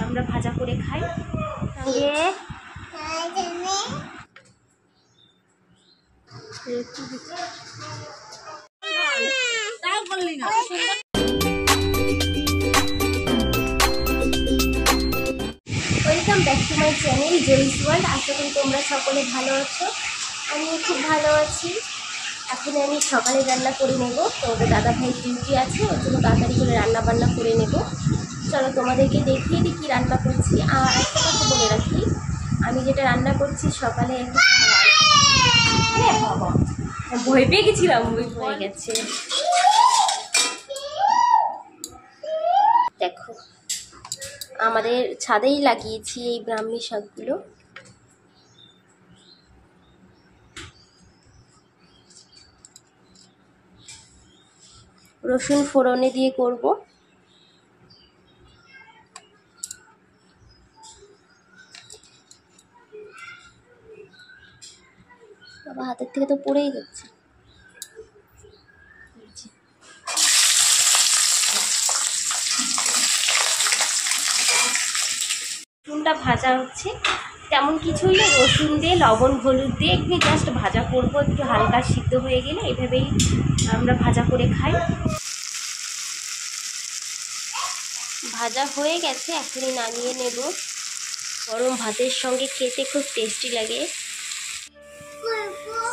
আমরা ভাজা করে খাই। সঙ্গে welcome back to my channel Joy's world. আশা করি তোমরা সকলে ভালো আছো। আমি খুব ভালো আছি। এখন আমি সকালে রান্না করে নেব, তোমাদের দাদা ভাই ডিউটি আছে, ওর জন্য তাড়াতাড়ি করে রান্না বান্না করে নেব। চলো তোমাদেরকে দেখিয়ে দিই কী রান্না করছি। আর একটা কথা বলে রাখি, আমি যেটা রান্না করছি সকালে একটু ভয় পেয়ে গেছিলাম, হয়ে গেছে। দেখো আমাদের ছাদেই লাগিয়েছি এই ব্রাহ্মী শাকগুলো। রসুন ফোড়নে দিয়ে করব। বাবা হাতের থেকে তো পড়েই যাচ্ছে। রসুনটা ভাজা হচ্ছে, তেমন কিছুই না, রসুন দিয়ে লবণ হলুদ দিয়ে একটু জাস্ট ভাজা করব, একটু হালকা সিদ্ধ হয়ে গেলে এভাবেই আমরা ভাজা করে খাই। ভাজা হয়ে গেছে, এখনই নামিয়ে নেব। গরম ভাতের সঙ্গে খেতে খুব টেস্টি লাগে।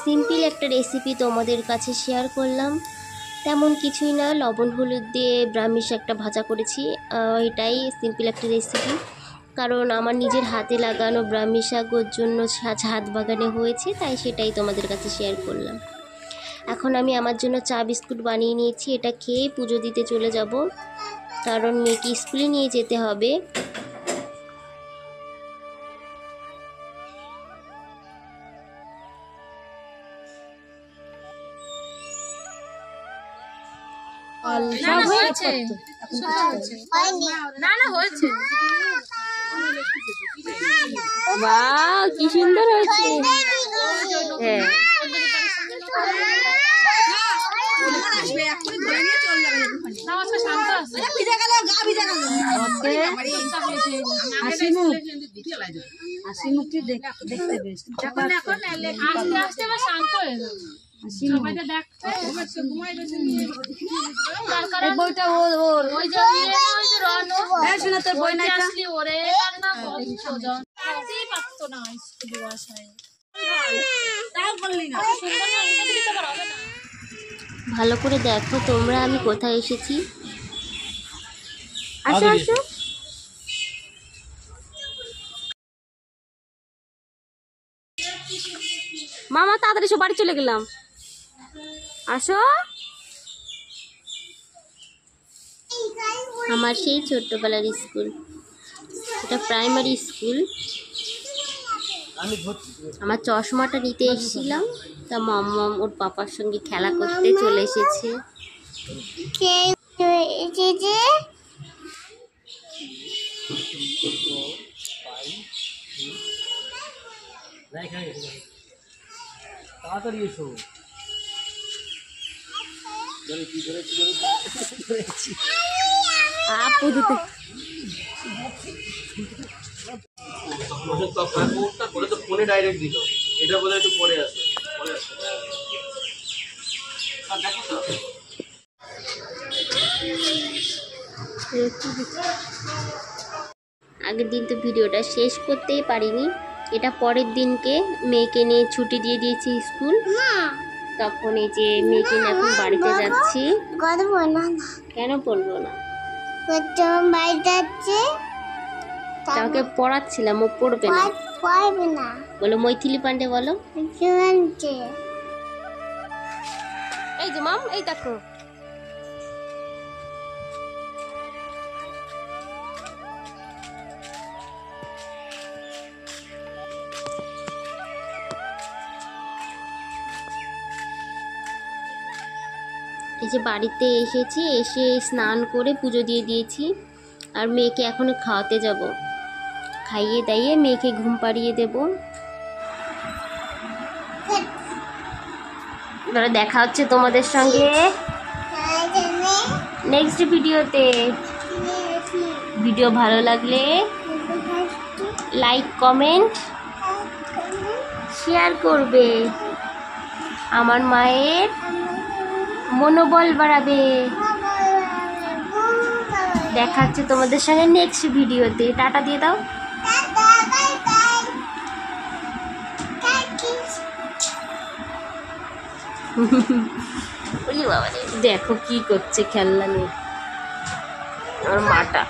সিম্পল একটা রেসিপি তোমাদের কাছে শেয়ার করলাম, তেমন কিছুই না, লবণ হলুদ দিয়ে ব্রাহ্মী শাকটা ভাজা করেছি। এটাই সিম্পল একটা রেসিপি, কারণ আমার নিজের হাতে লাগানো ব্রাহ্মী শাক, ওর জন্য ছাদ বাগানে হয়েছে, তাই সেটাই তোমাদের কাছে শেয়ার করলাম। এখন আমি আমার জন্য চা বিস্কুট বানিয়ে নিয়েছি, এটা খেয়ে পুজো দিতে চলে যাব, কারণ মেয়েকে স্কুলে নিয়ে যেতে হবে। বাহ কি সুন্দর হয়েছে। হ্যাঁ ভালো করে দেখো তোমরা আমি কোথায় এসেছি। আসো আসো। মামা তাড়াতাড়ি সব বাড়ি চলে গেলাম, আসো। আমার সেই ছোট্টবেলার স্কুল, এটা প্রাইমারি স্কুল। আমার চশমাটা নিতে এসেছিলাম, তা মাম্মাম ওর পাপার সঙ্গে খেলা করতে চলে এসেছে। তাড়াতাড়ি এসো। আপু দিতে ফোনে ডাইরেক্ট দিল, এটা বলে একটু পরে আসে। আগের দিন তো ভিডিওটা শেষ করতেই পারিনি, এটা পরের দিনকে মেয়েকে নিয়ে ছুটি দিয়ে দিয়েছি স্কুল, তখন এই যে মেয়েকে নিয়ে এখন বাড়িতে যাচ্ছি। কেন পড়বো না, তাকে পড়াচ্ছিলাম, ও পড়বে না। বলো মৈথিলি পান্ডে বলো। এই যে মাম, এই দেখো এই যে বাড়িতে এসেছি, এসে স্নান করে পুজো দিয়ে দিয়েছি, আর মেয়েকে এখনো খাওয়াতে যাব, খাইয়ে দাইয়ে মেয়েকে ঘুম পাড়িয়ে দেব। এবারে দেখা হচ্ছে তোমাদের সঙ্গে নেক্সট ভিডিওতে। ভিডিও ভালো লাগলে লাইক কমেন্ট শেয়ার করবে, আমার মায়ের মনোবল বাড়াবে। দেখা হচ্ছে তোমাদের সঙ্গে নেক্সট ভিডিওতে। টাটা দিয়ে দাও। দেখো কি করছে খেলনা নিয়ে আমার মাটা।